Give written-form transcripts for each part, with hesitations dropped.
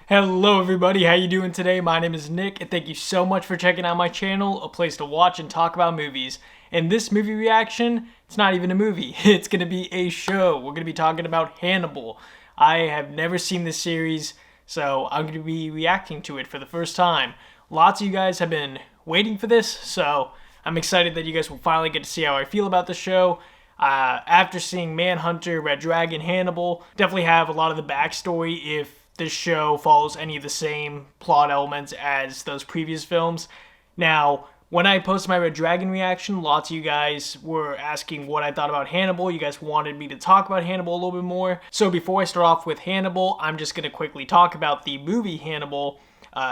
Hello everybody, how you doing today? My name is Nick and thank you so much for checking out my channel, a place to watch and talk about movies. In this movie reaction, it's not even a movie, it's going to be a show. We're going to be talking about Hannibal. I have never seen this series, so I'm going to be reacting to it for the first time. Lots of you guys have been waiting for this, so I'm excited that you guys will finally get to see how I feel about the show. After seeing Manhunter, Red Dragon, Hannibal, definitely have a lot of the backstory if this show follows any of the same plot elements as those previous films. Now, when I posted my Red Dragon reaction, lots of you guys were asking what I thought about Hannibal. You guys wanted me to talk about Hannibal a little bit more. So before I start off with Hannibal, I'm just going to quickly talk about the movie Hannibal.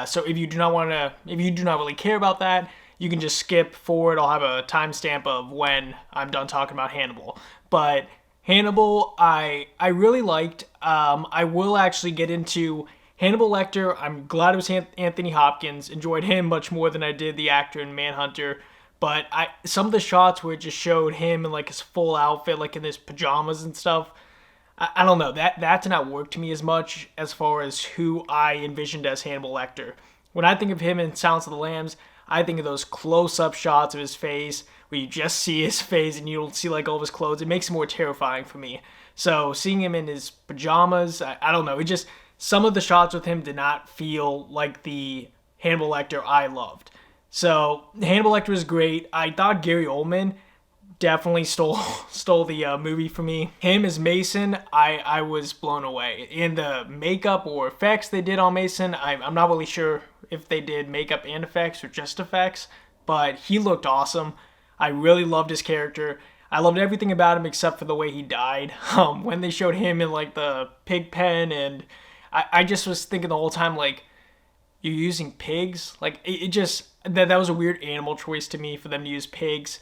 So if you do not really care about that, you can just skip forward. I'll have a timestamp of when I'm done talking about Hannibal. But Hannibal, I really liked. I will actually get into Hannibal Lecter. I'm glad it was Anthony Hopkins. Enjoyed him much more than I did the actor in Manhunter. But some of the shots where it just showed him in like his full outfit, like in his pajamas and stuff, I don't know. That did not work to me as much as far as who I envisioned as Hannibal Lecter. When I think of him in Silence of the Lambs, I think of those close-up shots of his face where you just see his face and you don't see like all of his clothes. It makes it more terrifying for me. So seeing him in his pajamas, I don't know. It just, some of the shots with him did not feel like the Hannibal Lecter I loved. So Hannibal Lecter was great. I thought Gary Oldman definitely stole the movie for me. Him as Mason, I was blown away. In the makeup or effects they did on Mason, I'm not really sure if they did makeup and effects or just effects, but he looked awesome. I really loved his character. I loved everything about him except for the way he died. When they showed him in like the pig pen, and I just was thinking the whole time, like, you're using pigs? Like, it just, that was a weird animal choice to me for them to use pigs.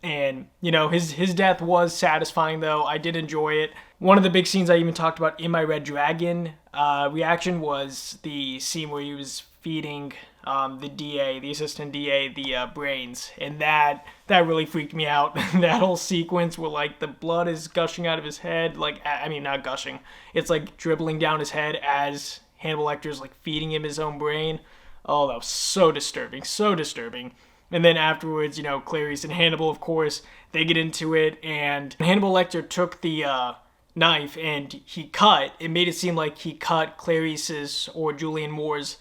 And, you know, his death was satisfying, though. I did enjoy it. One of the big scenes I even talked about in my Red Dragon reaction was the scene where he was feeding the assistant DA, the brains. And that really freaked me out. That whole sequence where, like, the blood is gushing out of his head. Like, I mean, not gushing. It's, like, dribbling down his head as Hannibal Lecter's, like, feeding him his own brain. Oh, that was so disturbing. So disturbing. And then afterwards, you know, Clarice and Hannibal, of course, they get into it. And Hannibal Lecter took the knife and he cut. It made it seem like he cut Clarice's or Julianne Moore's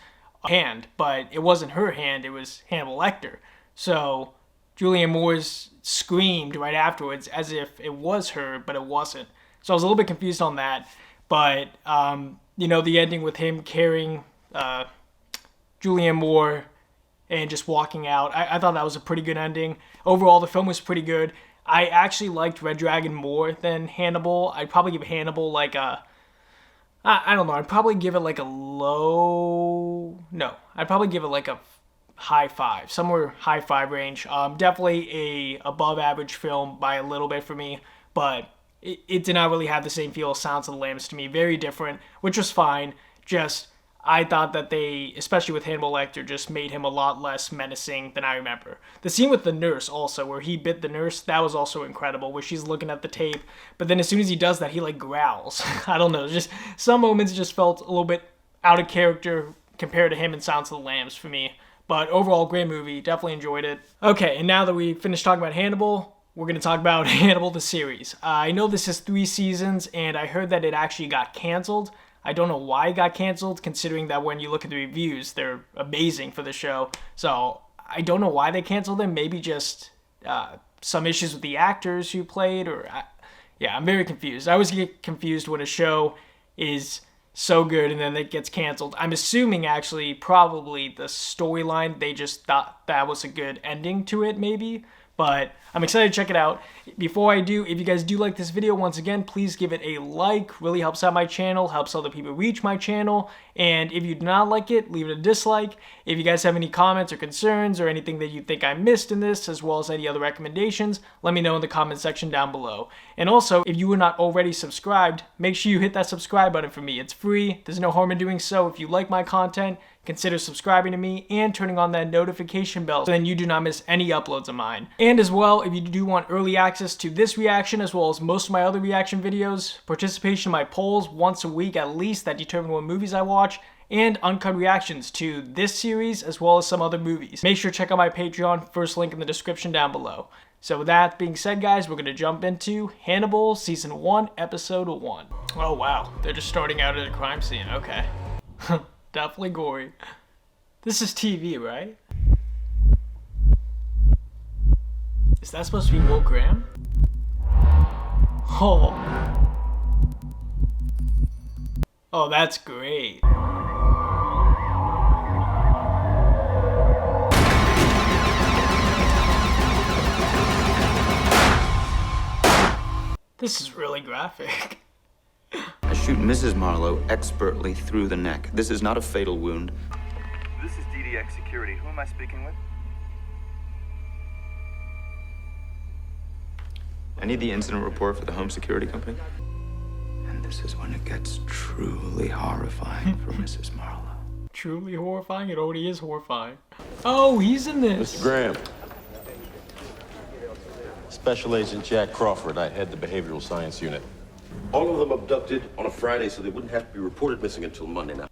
hand. But it wasn't her hand. It was Hannibal Lecter. So Julianne Moore's screamed right afterwards as if it was her, but it wasn't. So I was a little bit confused on that. But, you know, the ending with him carrying Julianne Moore and just walking out. I thought that was a pretty good ending. Overall, the film was pretty good. I actually liked Red Dragon more than Hannibal. I'd probably give Hannibal like a, I don't know, I'd probably give it like a low, no, I'd probably give it like a high 5, somewhere high 5 range. Definitely a above average film by a little bit for me, but it did not really have the same feel as Silence of the Lambs to me. Very different, which was fine. Just, I thought that they, especially with Hannibal Lecter, just made him a lot less menacing than I remember. The scene with the nurse also, where he bit the nurse, that was also incredible, where she's looking at the tape, but then as soon as he does that, he like growls. I don't know, just some moments just felt a little bit out of character compared to him in Silence of the Lambs for me. But overall, great movie, definitely enjoyed it. Okay, and now that we finished talking about Hannibal, we're going to talk about Hannibal the series. I know this is 3 seasons, and I heard that it actually got canceled. I don't know why it got canceled, considering that when you look at the reviews, they're amazing for the show. So I don't know why they canceled them. Maybe just some issues with the actors who played, or yeah, I'm very confused. I always get confused when a show is so good and then it gets canceled. I'm assuming actually probably the storyline, they just thought that was a good ending to it maybe. But I'm excited to check it out. Before I do, if you guys do like this video, once again, please give it a like. Really helps out my channel, helps other people reach my channel. And if you do not like it, leave it a dislike. If you guys have any comments or concerns or anything that you think I missed in this, as well as any other recommendations, let me know in the comment section down below. And also, if you were not already subscribed, make sure you hit that subscribe button for me. It's free. There's no harm in doing so. If you like my content, consider subscribing to me and turning on that notification bell so then you do not miss any uploads of mine. And as well, if you do want early access to this reaction as well as most of my other reaction videos, participation in my polls once a week at least that determine what movies I watch, and uncut reactions to this series as well as some other movies. Make sure to check out my Patreon, first link in the description down below. So with that being said, guys, we're going to jump into Hannibal Season 1, Episode 1. Oh wow, they're just starting out at a crime scene, okay. Definitely gory. This is TV, right? Is that supposed to be Will Graham? Oh. Oh, that's great. This is really graphic. I shoot Mrs. Marlowe expertly through the neck. This is not a fatal wound. This is DDX Security. Who am I speaking with? I need the incident report for the home security company. And this is when it gets truly horrifying for Mrs. Marlowe. Truly horrifying? It already is horrifying. Oh, he's in this. Mr. Graham. Special Agent Jack Crawford. I head the behavioral science unit. All of them abducted on a Friday so they wouldn't have to be reported missing until Monday night.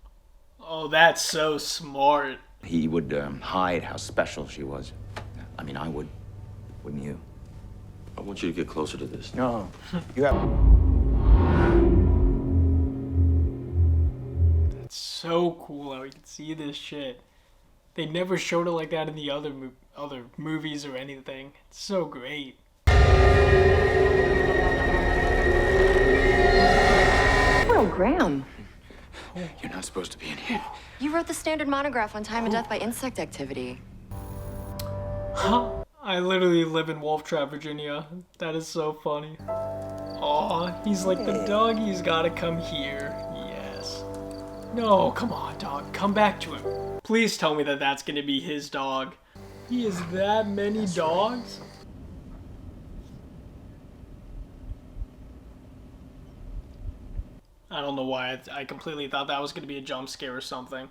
Oh, that's so smart. He would hide how special she was. I mean, I would. Wouldn't you? I want you to get closer to this. No. You have... That's so cool how we can see this shit. They never showed it like that in the other movies or anything. It's so great. Will Graham. You're not supposed to be in here. You wrote the standard monograph on time and death by insect activity. Huh? I literally live in Wolf Trap, Virginia. That is so funny. Aw, he's like the dog. He's gotta come here. Yes. No, come on, dog. Come back to him. Please tell me that that's gonna be his dog. He has that many dogs? I don't know why. I completely thought that was gonna be a jump scare or something.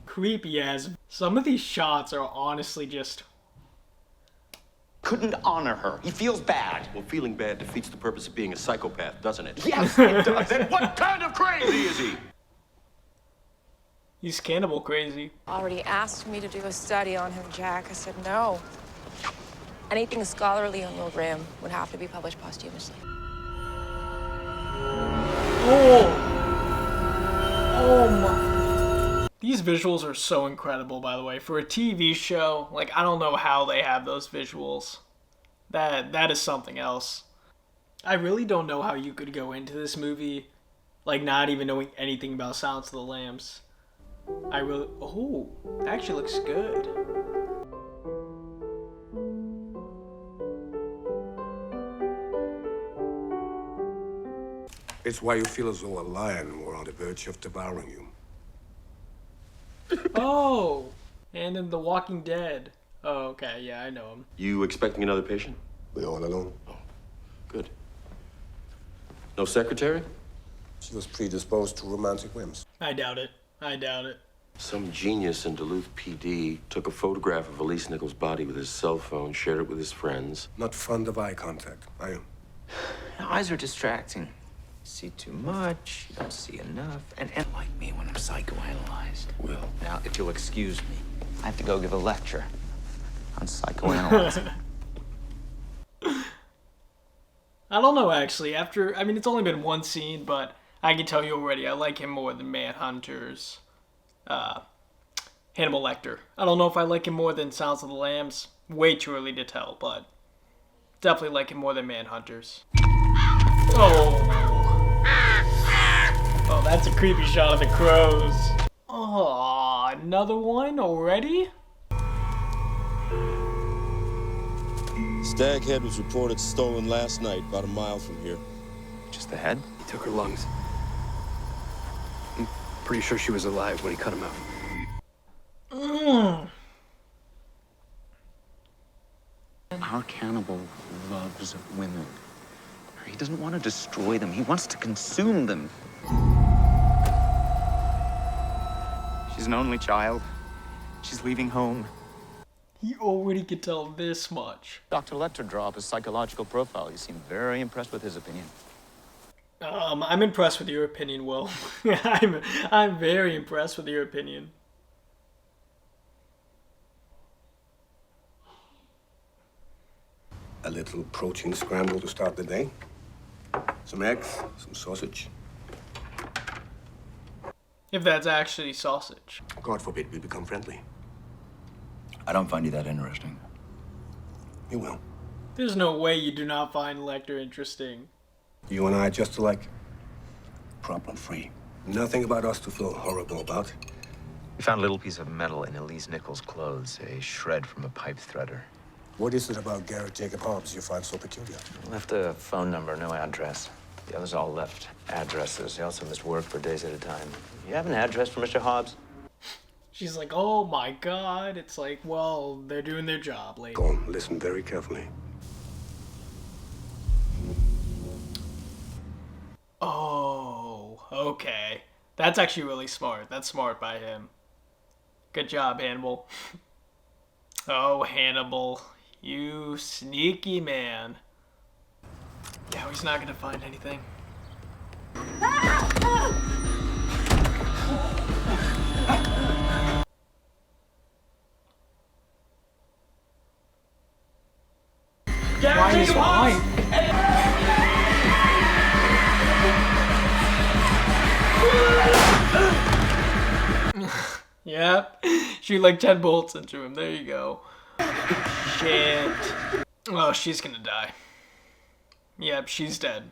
Creepy as. Some of these shots are honestly just... Couldn't honor her. He feels bad. Well, feeling bad defeats the purpose of being a psychopath, doesn't it? Yes, it does. Then what kind of crazy is he? He's cannibal crazy. Already asked me to do a study on him, Jack. I said no. Anything scholarly on Will Graham would have to be published posthumously. Oh! Oh my... These visuals are so incredible, by the way. For a TV show, like, I don't know how they have those visuals. That is something else. I really don't know how you could go into this movie, like, not even knowing anything about Silence of the Lambs. Oh, that actually looks good. It's why you feel as though a lion were on the verge of devouring you. Oh, and in The Walking Dead. Oh, okay, yeah, I know him. You expecting another patient? We all alone. Oh, good. No secretary? She was predisposed to romantic whims. I doubt it. I doubt it. Some genius in Duluth PD took a photograph of Elise Nichols' body with his cell phone, shared it with his friends. Not fond of eye contact, are you? Eyes are distracting. See too much, you don't see enough. And like me when I'm psychoanalyzed. Will. Now, if you'll excuse me, I have to go give a lecture on psychoanalyzing. I don't know, actually. I mean, it's only been one scene, but I can tell you already, I like him more than Manhunter's Hannibal Lecter. I don't know if I like him more than Silence of the Lambs. Way too early to tell, but definitely like him more than Manhunter's. Oh. Oh, that's a creepy shot of the crows. Oh, another one already? Stag head was reported stolen last night, about a mile from here. Just the head? He took her lungs. I'm pretty sure she was alive when he cut him out. Our cannibal loves women. He doesn't want to destroy them. He wants to consume them. She's an only child. She's leaving home. He already could tell this much. Dr. Lecter drew up a psychological profile. You seem very impressed with his opinion. I'm impressed with your opinion, Will. I'm very impressed with your opinion. A little protein scramble to start the day. Some eggs, some sausage. If that's actually sausage. God forbid we become friendly. I don't find you that interesting. You will. There's no way you do not find Lecter interesting. You and I are just alike. Problem-free. Nothing about us to feel horrible about. We found a little piece of metal in Elise Nichols' clothes, a shred from a pipe threader. What is it about Garrett Jacob Hobbs you find so peculiar? Left a phone number, no address. The others all left addresses. They also missed work for days at a time. You have an address for Mr. Hobbs? She's like, oh my god. It's like, well, they're doing their job, lady. Go on, listen very carefully. Oh, okay. That's actually really smart. That's smart by him. Good job, Hannibal. Oh, Hannibal. You sneaky man. Yeah, he's not gonna find anything. Why his wife? Yep. Shoot like 10 bolts into him. There you go. Shit. Oh, she's gonna die. Yep, she's dead.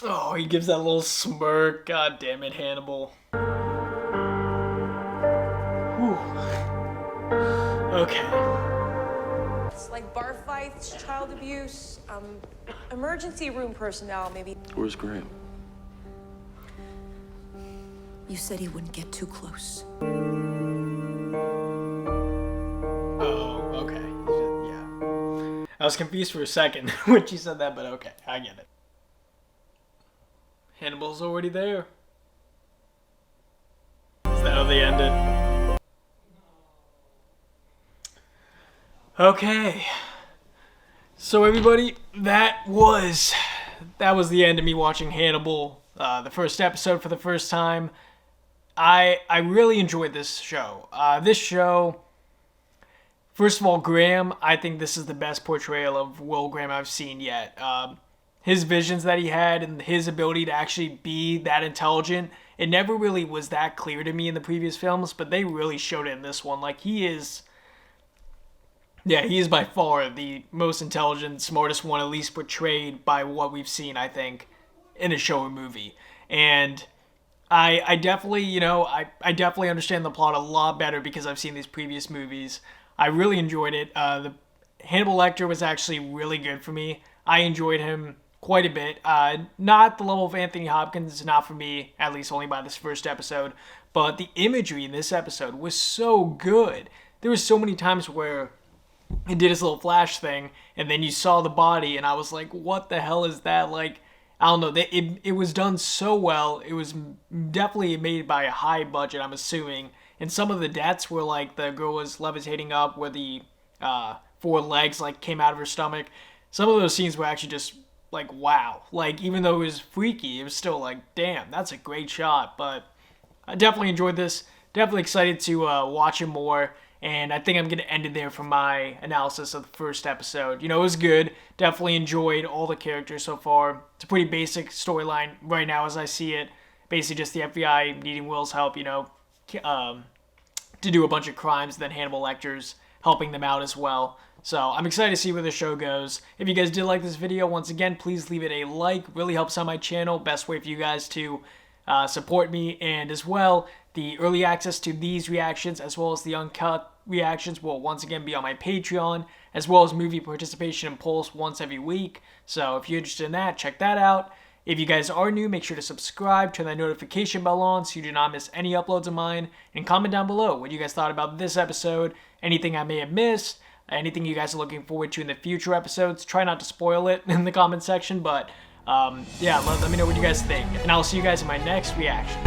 Oh, he gives that little smirk. God damn it, Hannibal. Whew. Okay. It's like bar fights, child abuse, emergency room personnel, maybe. Where's Graham? You said he wouldn't get too close. Oh, okay. Yeah. I was confused for a second when she said that, but okay, I get it. Hannibal's already there. Is that how they ended? Okay. So everybody, that was the end of me watching Hannibal, the first episode for the first time. I really enjoyed this show. This show, first of all, Graham, I think this is the best portrayal of Will Graham I've seen yet. His visions that he had and his ability to actually be that intelligent, it never really was that clear to me in the previous films, but they really showed it in this one. Like, he is by far the most intelligent, smartest one, at least portrayed by what we've seen, I think, in a show or movie. And I definitely, I definitely understand the plot a lot better because I've seen these previous movies. I really enjoyed it. The Hannibal Lecter was actually really good for me. I enjoyed him quite a bit. Not the level of Anthony Hopkins, not for me, at least only by this first episode. But the imagery in this episode was so good. There was so many times where he did his little flash thing, and then you saw the body, and I was like, what the hell is that? Like, I don't know. It was done so well. It was definitely made by a high budget, I'm assuming. And some of the deaths were like the girl was levitating up where the 4 legs like came out of her stomach. Some of those scenes were actually just like, wow. Like, even though it was freaky, it was still like, damn, that's a great shot. But I definitely enjoyed this. Definitely excited to watch it more. And I think I'm going to end it there for my analysis of the first episode. It was good. Definitely enjoyed all the characters so far. It's a pretty basic storyline right now as I see it. Basically just the FBI needing Will's help, to do a bunch of crimes. Then Hannibal Lecter's helping them out as well. So I'm excited to see where the show goes. If you guys did like this video, once again, please leave it a like. Really helps out my channel. Best way for you guys to support me. And as well, the early access to these reactions as well as the uncut reactions will once again be on my Patreon, as well as movie participation and polls once every week. So if you're interested in that, check that out. If you guys are new, make sure to subscribe, turn that notification bell on so you do not miss any uploads of mine, and comment down below what you guys thought about this episode, anything I may have missed, anything you guys are looking forward to in the future episodes. Try not to spoil it in the comment section, but yeah, let me know what you guys think, and I'll see you guys in my next reaction.